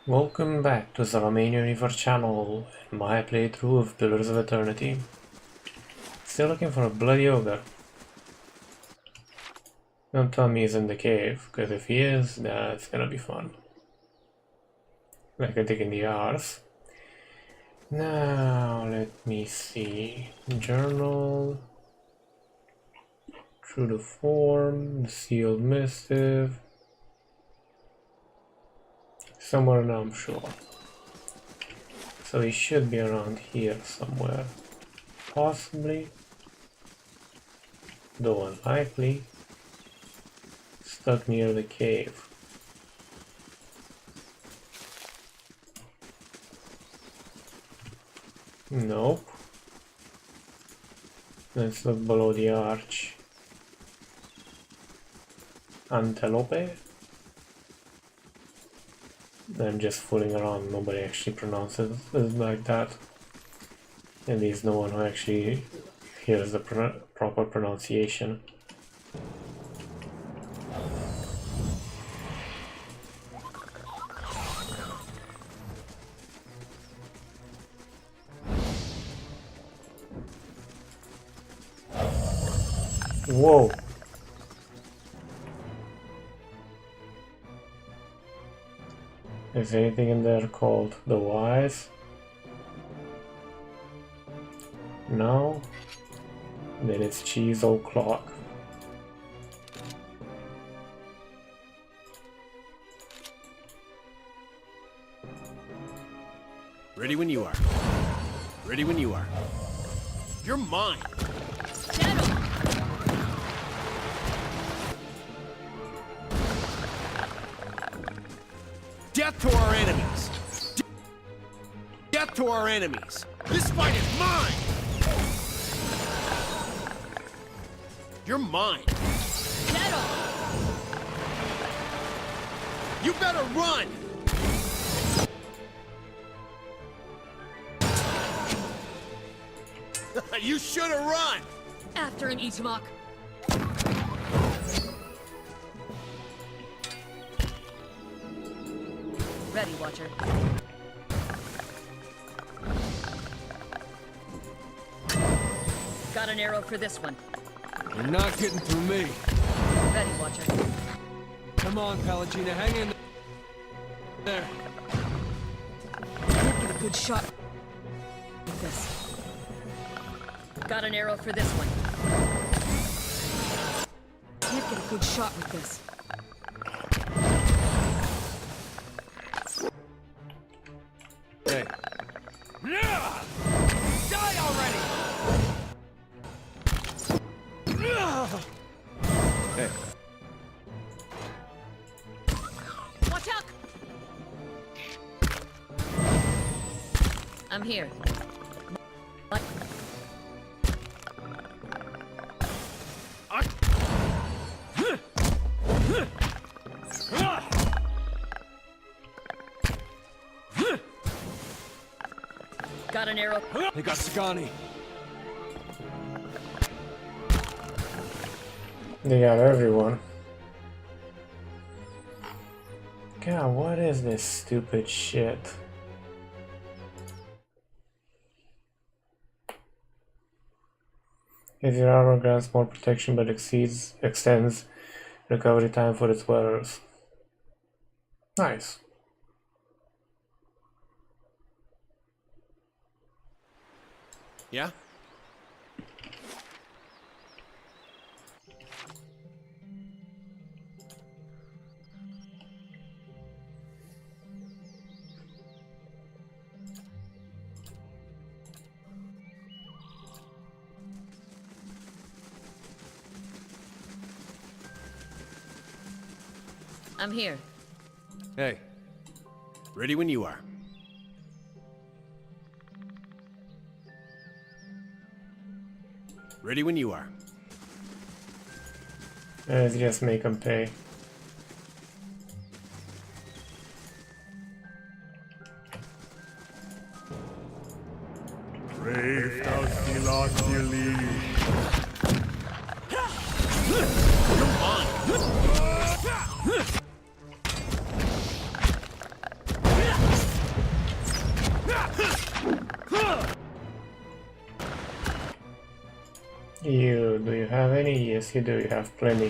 Welcome back to the Romanian Reaver channel and my playthrough of Pillars of Eternity. Still looking for a bloody ogre. Don't tell me he's in the cave, because if he is, that's gonna be fun. Like a dig in the arse. Now, let me see. Journal. True to form. The sealed missive. Somewhere now, I'm sure. So he should be around here somewhere. Possibly. Though unlikely. Stuck near the cave. Nope. Let's look below the arch. Antelope? I'm just fooling around, nobody actually pronounces it like that. At least no one who actually hears the proper pronunciation. Whoa! Is there anything in there called the Wise? No? Then it's Cheese O'Clock. Ready when you are. Ready when you are. You're mine! Death to our enemies! Death to our enemies! This fight is mine! You're mine! You better run! You should have run! After him, Itamok. Ready, Watcher. Got an arrow for this one. You're not getting through me. Ready, Watcher. Come on, Palagina, hang in there. Can't get a good shot with this. Got an arrow for this one. Can't get a good shot with this. Hey. Die already! Hey. Watch out! I'm here. What? Got an arrow. They got Sagani. They got everyone. God, what is this stupid shit? If your armor grants more protection but extends recovery time for its wearers. Nice. Yeah? I'm here. Hey. Ready when you are. Ready when you are. Let's just make them pay. Brave thou Silacili. You're mine! Yes, you do. You have plenty.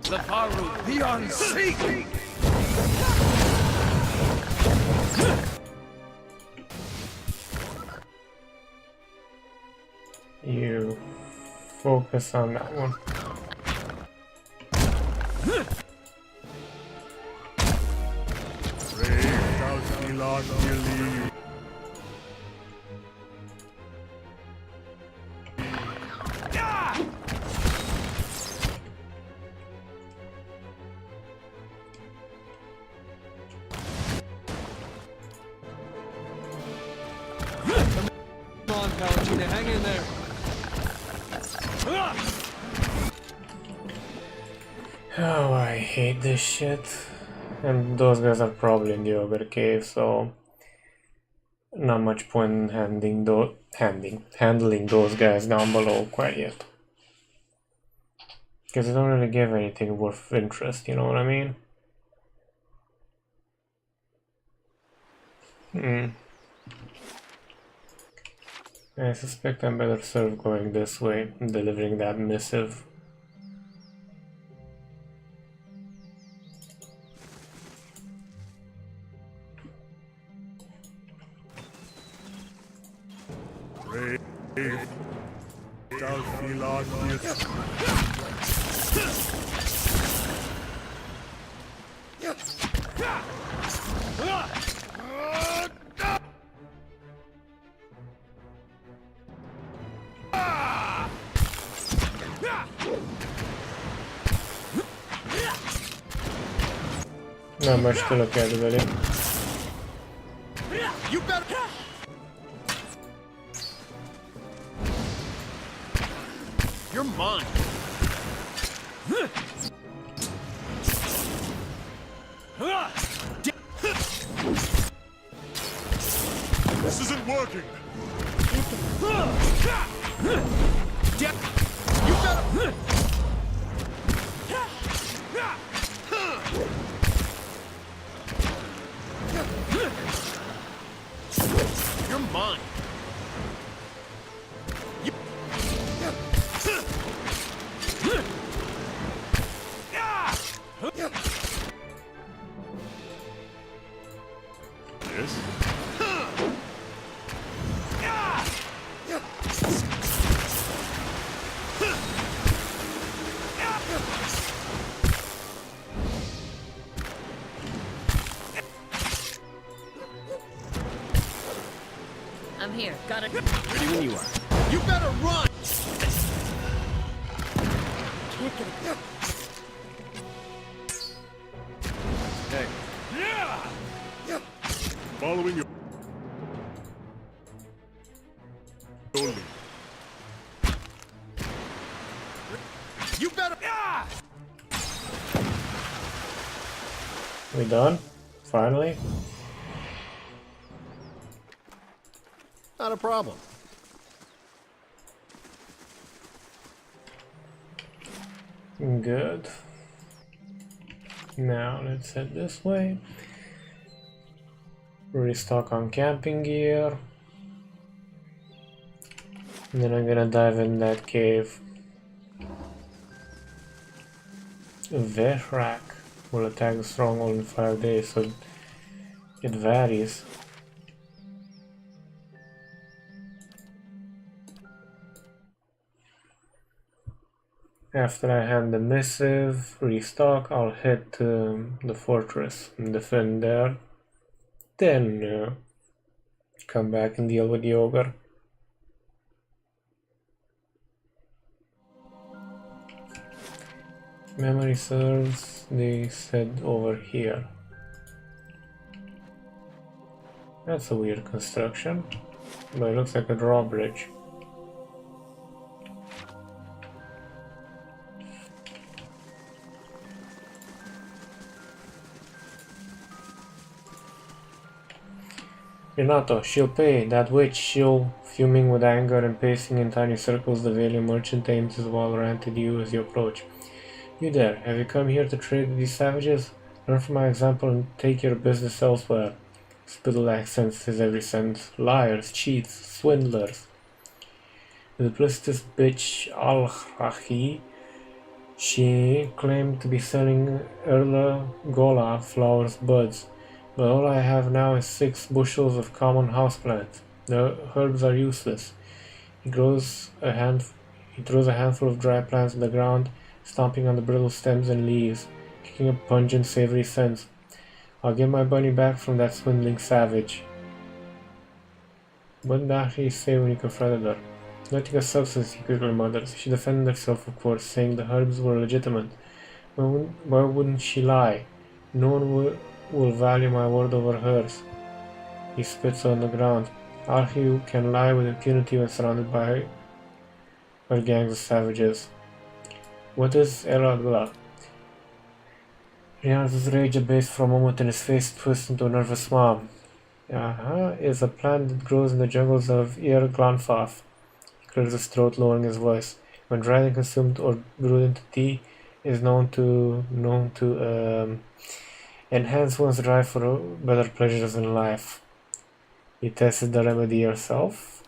The Varu beyond sea! You focus on that one. Come on, Palutena, hang in there. Oh, I hate this shit. And those guys are probably in the ogre cave, so not much point in handling those guys down below quite yet. Because they don't really give anything worth interest, you know what I mean? I suspect I'm better served going this way, delivering that missive. Not much to look at, really. You better. You're mine. This isn't working. You better. You're mine. Yes? I'm here. Got it. Ready when you are. You better run. Can't get it. Hey. Following your lead. You better. We done? Finally? Not a problem. Good. Now let's head this way. Restock on camping gear. And then I'm gonna dive in that cave. Vehrak will attack the stronghold in 5 days, so it varies. After I hand the missive, restock, I'll head to the fortress and defend there. Then come back and deal with the ogre. Memory serves, they said over here. That's a weird construction, but it looks like a drawbridge. Renato, she'll pay, that witch, she'll, fuming with anger and pacing in tiny circles, the Valiant merchant aims his wall rant at you as you approach. You there, have you come here to trade with these savages? Learn from my example and take your business elsewhere. Spittle accents his every sentence. Liars, cheats, swindlers. The duplicitous bitch Al-Rahi, she claimed to be selling Erla flowers buds, but all I have now is 6 bushels of common houseplants. The herbs are useless. He throws a handful of dry plants on the ground, stomping on the brittle stems and leaves, kicking up pungent, savory scents. I'll get my bunny back from that swindling savage. What did Ashley say when you confronted her? Nothing of substance, he quickly muttered. She defended herself, of course, saying the herbs were legitimate. Why wouldn't she lie? No one will value my word over hers. He spits on the ground. Archie can lie with impunity when surrounded by her gangs of savages. What is Eradla? Rihanna's rage abated for a moment and his face twisted into a nervous smile. Is a plant that grows in the jungles of Ir Glanfaf. He clears his throat, lowering his voice. When dried and consumed or brewed into tea, is known to enhance one's drive for better pleasures in life. You tested the remedy yourself?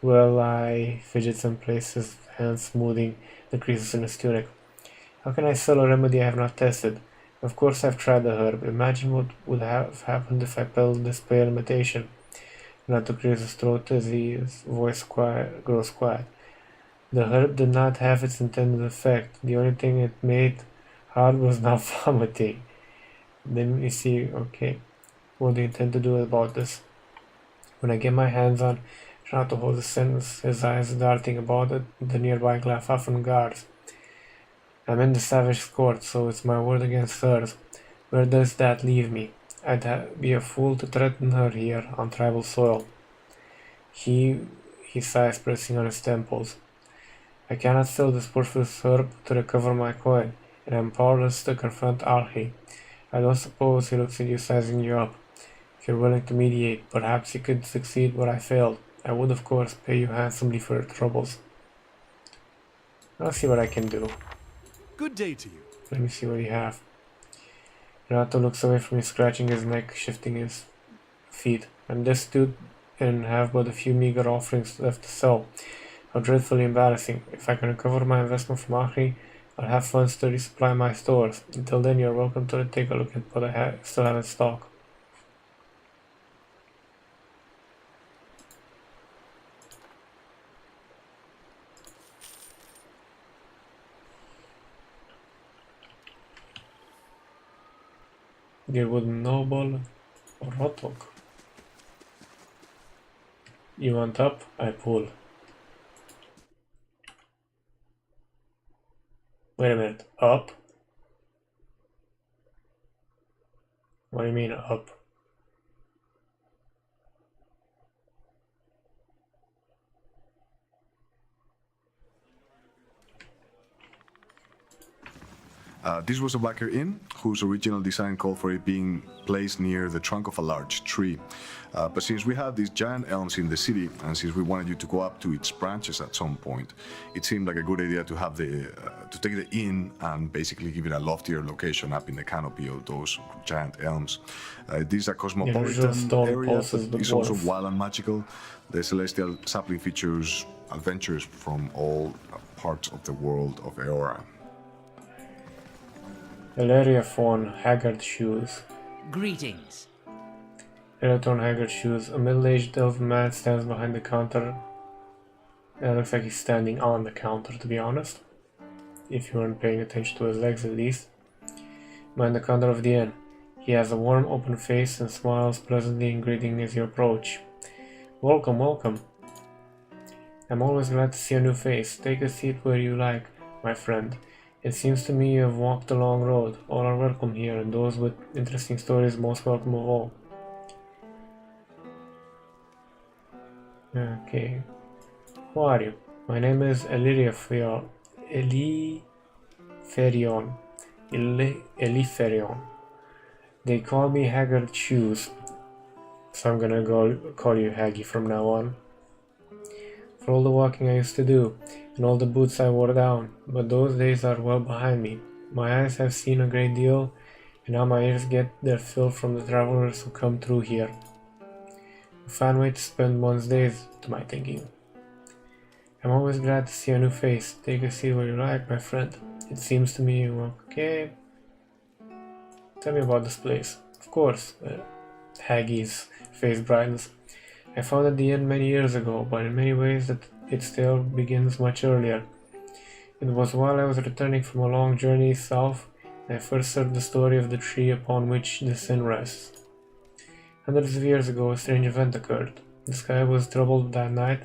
Well, I fidgets and placed his hands smoothing the creases in his tunic. How can I sell a remedy I have not tested? Of course I've tried the herb. Imagine what would have happened if I peddled this pale imitation. Not to clear his throat as his voice grows quiet. The herb did not have its intended effect. The only thing it made hard was not vomiting. Then you see, okay, what do you intend to do about this? When I get my hands on, try not to hold the sentence, his eyes darting about the nearby Glafaffen guards. I'm in the savage court, so it's my word against hers. Where does that leave me? I'd be a fool to threaten her here on tribal soil. He sighs, pressing on his temples. I cannot sell this worthless herb to recover my coin, and I'm powerless to confront Arhi. I don't suppose he looks at you, sizing you up. If you're willing to mediate, perhaps you could succeed where I failed. I would, of course, pay you handsomely for your troubles. I'll see what I can do. Good day to you. Let me see what you have. Renato looks away from me, scratching his neck, shifting his feet. I'm destitute and have but a few meager offerings left to sell. How dreadfully embarrassing. If I can recover my investment from Ahri, I'll have funds to resupply my stores. Until then, you're welcome to take a look at what I still have in stock. Deerwood Noble Rotok. You want up? I pull. Wait a minute. Up? What do you mean up? This was a Backer Inn, whose original design called for it being placed near the trunk of a large tree. But since we have these giant elms in the city, and since we wanted you to go up to its branches at some point, it seemed like a good idea to have to take the inn and basically give it a loftier location up in the canopy of those giant elms. This is a cosmopolitan area that is also wild and magical. The celestial sapling features adventures from all parts of the world of Eora. Elaria Fawn, Haggard Shoes. Greetings. Elaton Haggard Shoes. A middle-aged elven man stands behind the counter. It looks like he's standing on the counter, to be honest. If you weren't paying attention to his legs, at least. Behind the counter of the inn. He has a warm, open face and smiles pleasantly in greeting as you approach. Welcome, welcome. I'm always glad to see a new face. Take a seat where you like, my friend. It seems to me you have walked a long road. All are welcome here, and those with interesting stories most welcome of all. Okay. Who are you? My name is Eliferion. They call me Haggard Shoes, so I'm gonna call you Haggy from now on. For all the walking I used to do, and all the boots I wore down, but those days are well behind me. My eyes have seen a great deal, and now my ears get their fill from the travelers who come through here. A fine way to spend one's days, to my thinking. I'm always glad to see a new face. Take a seat where you like, my friend. It seems to me you are okay. Tell me about this place. Of course. Haggie's face brightens. I founded the inn many years ago, but in many ways that it still begins much earlier. It was while I was returning from a long journey south that I first heard the story of the tree upon which this inn rests. Hundreds of years ago, a strange event occurred. The sky was troubled that night,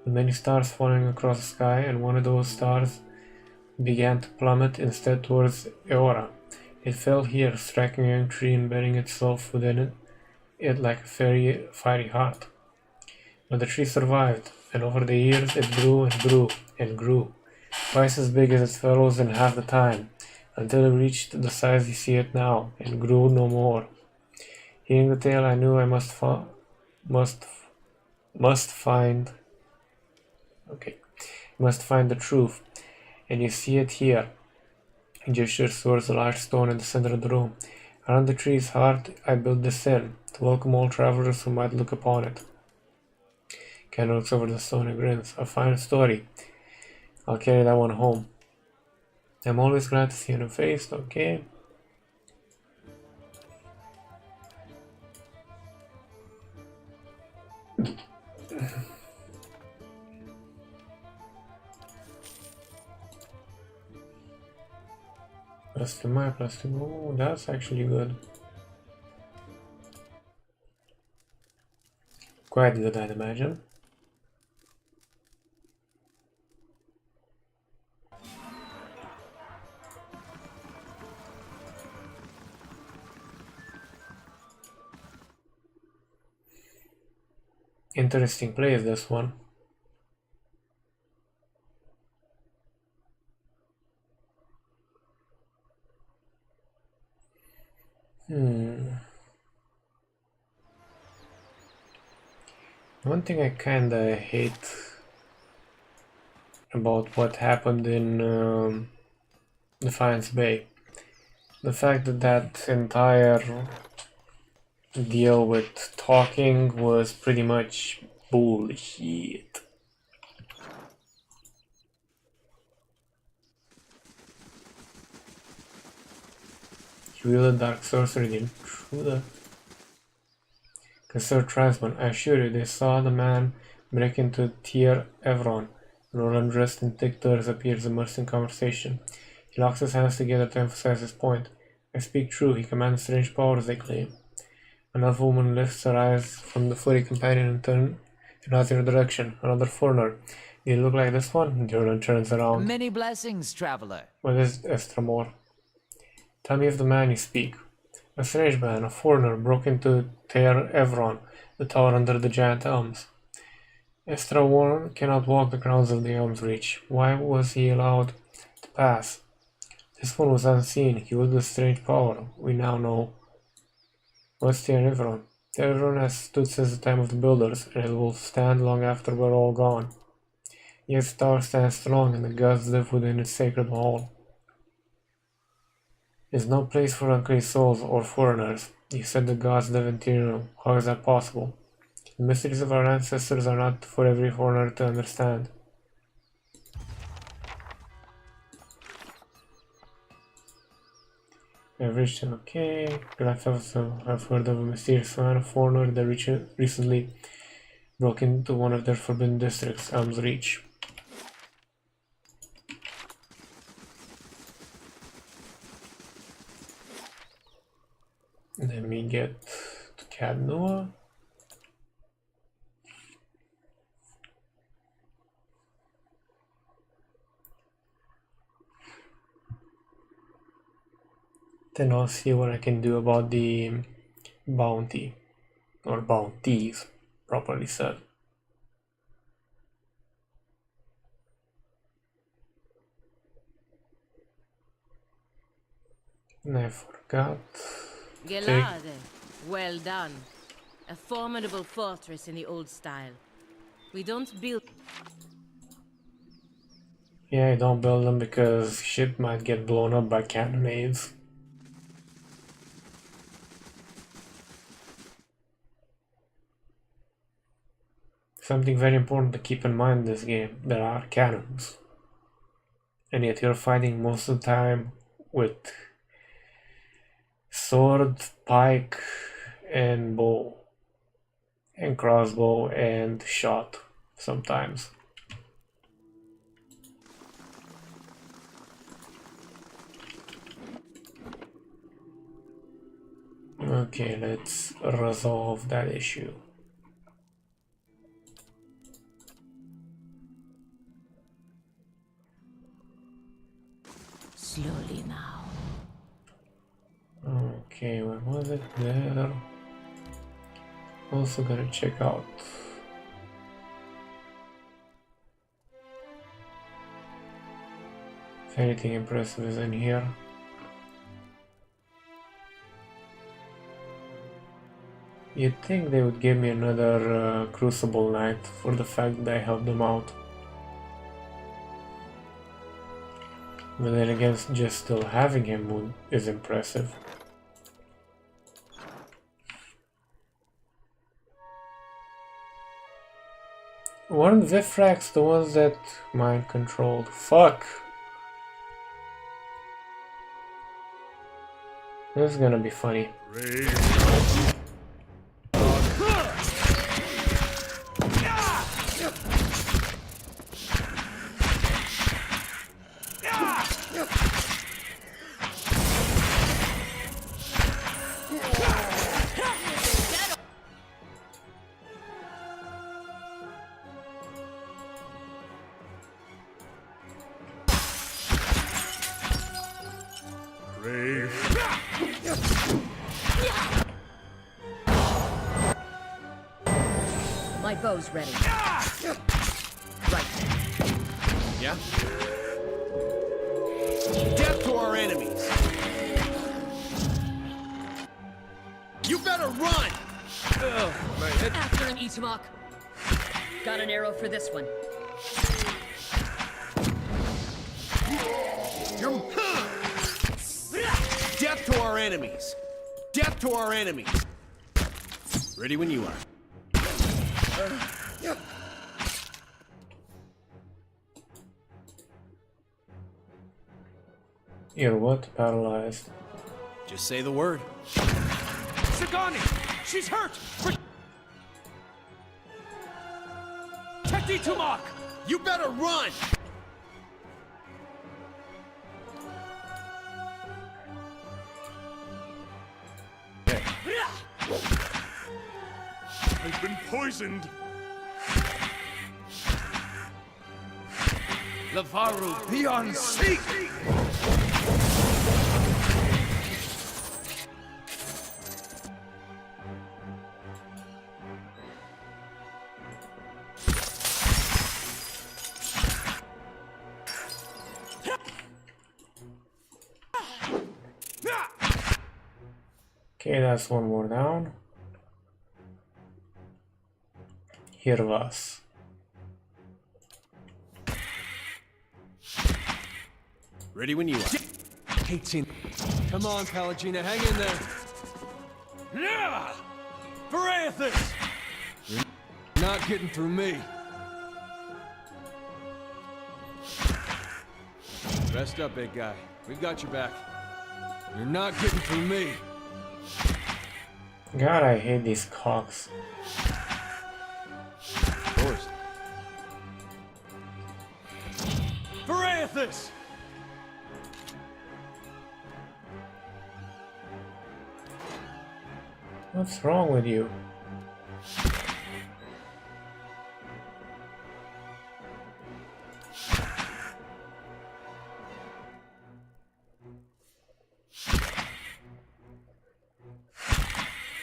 with many stars falling across the sky, and one of those stars began to plummet instead towards Eora. It fell here, striking a young tree and burying itself within it like a fiery heart. But the tree survived, and over the years it grew and grew and grew, twice as big as its fellows in half the time, until it reached the size you see it now, and grew no more. Hearing the tale, I knew I must find the truth, and you see it here. He gestures towards a large stone in the center of the room. Around the tree's heart I built this inn, to welcome all travelers who might look upon it. Ken looks over the stone and grins. A fine story. I'll carry that one home. I'm always glad to see a new face, okay? Plus two. Oh, that's actually good. Quite good, I'd imagine. Interesting place, this one. One thing I kinda hate about what happened in Defiance Bay, the fact that that entire deal with talking was pretty much bullshit. You wielded dark sorcery, didn't you? Consider tribesmen. I assure you, they saw the man break into Tier Evron, and Roland dressed in thick furs appears immersed in conversation. He locks his hands together to emphasize his point. I speak true, he commands strange powers, they claim. Another woman lifts her eyes from the furry companion and nods in her direction. Another foreigner. Do you look like this one? Jordan turns around. Many blessings, traveler. What is Estramor? Tell me of the man you speak. A strange man, a foreigner, broke into Ter Evron, the tower under the giant elms. Estramor cannot walk the grounds of the elms reach. Why was he allowed to pass? This one was unseen. He wielded a strange power. We now know. What's Ter Evron? Ter Evron has stood since the time of the builders, and it will stand long after we're all gone. Yet the tower stands strong, and the gods live within its sacred hall. Is no place for unclean souls or foreigners. You said the gods live in Tirno. How is that possible? The mysteries of our ancestors are not for every foreigner to understand. I've reached an okay. Perhaps I've heard of a mysterious man, a foreigner that recently broke into one of their forbidden districts, Elm's Reach. Let me get to Cad Noah. Then I'll see what I can do about the bounty, or bounties, properly said. And I forgot. Gelade, well done. A formidable fortress in the old style. We don't build... Yeah, I don't build them because shit might get blown up by cannonades. Something very important to keep in mind in this game, there are cannons. And yet you're fighting most of the time with sword, pike, and bow. And crossbow and shot sometimes. Okay, let's resolve that issue. Slowly now. Okay, where was it? There. Also gonna check out if anything impressive is in here. You'd think they would give me another Crucible Knight for the fact that I helped them out. But then again, just still having him is impressive. Weren't Vifrax the ones that mind controlled? Fuck! This is gonna be funny. My bow's ready. Right. Yeah? Death to our enemies! You better run! Ugh, my head. After him, Itamok. Got an arrow for this one. You're... Death to our enemies! Death to our enemies! Ready when you are. You're what? Paralyzed. Just say the word. Sagani! She's hurt! Protect Itamok! You better run! I've been poisoned. Lavaru, be on seek! Okay, that's one more down. Here was. Ready when you are. 18. Come on, Palagina, hang in there. Yeah! Varathis! You're not getting through me. Rest up, big guy. We've got your back. You're not getting through me. God, I hate these cocks. Of course. Varathis! What's wrong with you?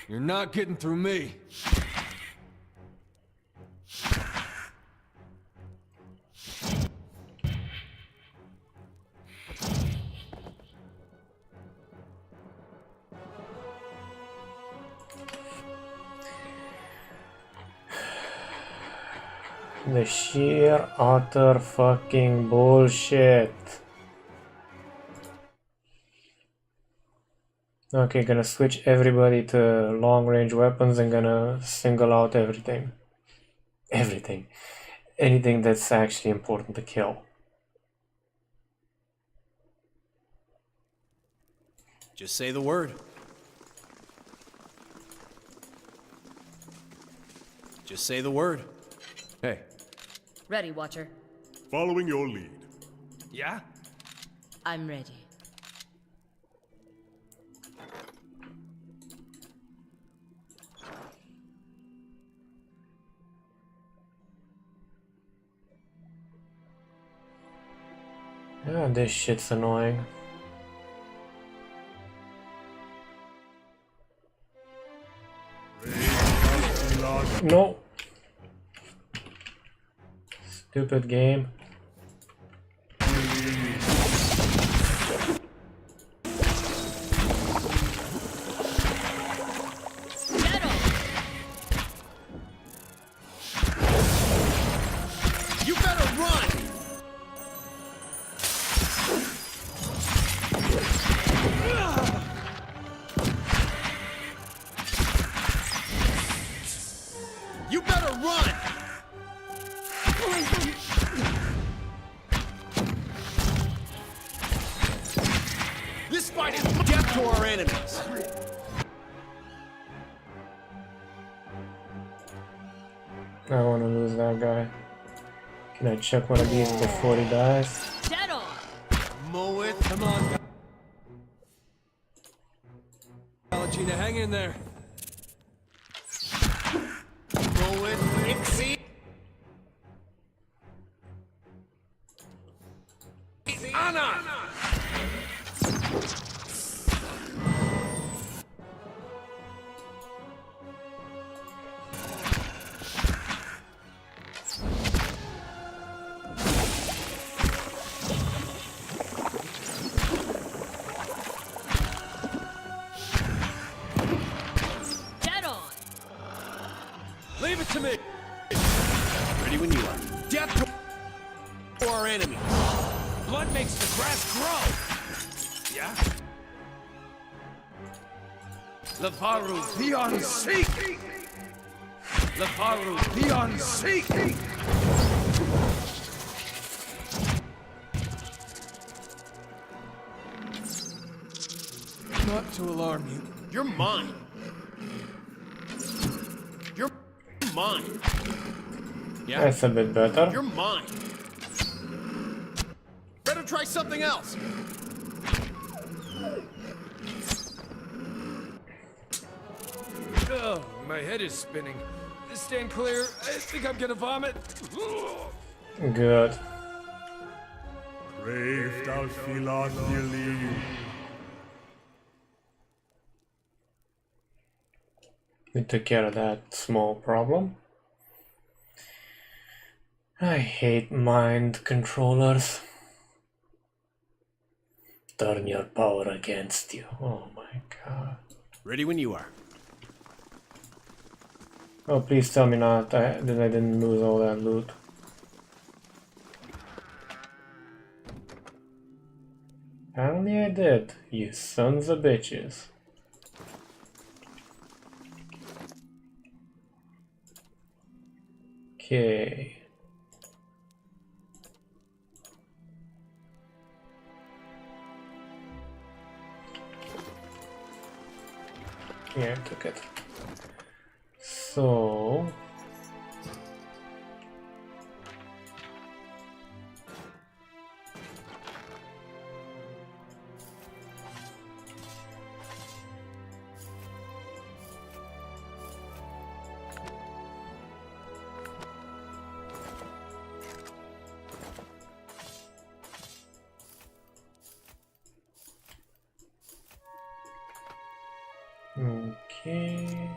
You're not getting through me. The sheer utter fucking bullshit. Okay, gonna switch everybody to long range weapons and gonna single out everything. everything. Anything that's actually important to kill. Just say the word. Just say the word. Hey. Ready, Watcher. Following your lead. Yeah? I'm ready. Yeah, this shit's annoying. No. Stupid game. Get on! You better run! You better run! This fight is death to our enemies. I don't want to lose that guy. Can I check one of these before he dies? Dead on! Mow it. Come on, Pallegina, hang in there. Mow it. Ixie. Anna! Dead on! Leave it to me. Ready when you are. Death to our enemies. Blood makes the grass grow. Yeah? Levaru Pion Seek! Levaru Pion Seek! Not to alarm you. You're mine. You're mine. Yeah? That's a bit better. You're mine. Better try something else. Oh, my head is spinning. Stand clear. I think I'm gonna vomit. Good. Brave thou Philothili. We took care of that small problem. I hate mind controllers. Turn your power against you. Oh my god. Ready when you are. Oh, please tell me not that I didn't lose all that loot. Apparently I did, you sons of bitches. Okay. Yeah, I took it. So... Okay.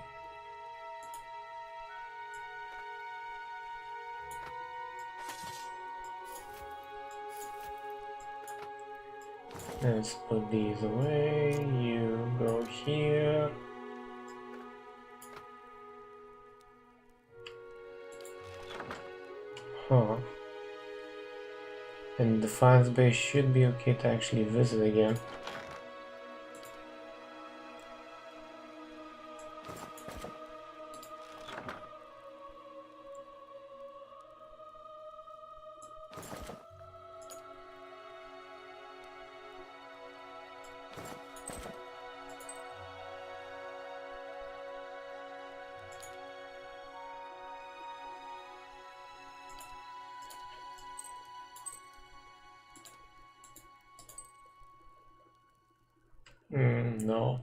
Let's put these away. You go here. Huh. And the Defiance base should be okay to actually visit again. No.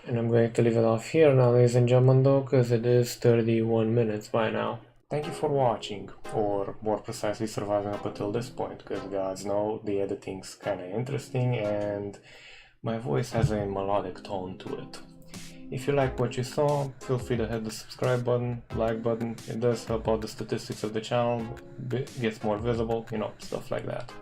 And I'm going to leave it off here now, ladies and gentlemen, though, because it is 31 minutes by now. Thank you for watching, or more precisely surviving up until this point, because gods know the editing's kinda interesting and my voice has a melodic tone to it. If you like what you saw, feel free to hit the subscribe button, like button, it does help out the statistics of the channel, gets more visible, you know, stuff like that.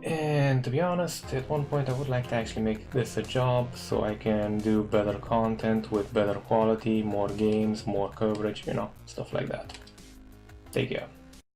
And to be honest, at one point I would like to actually make this a job so I can do better content with better quality, more games, more coverage, you know, stuff like that. Take care.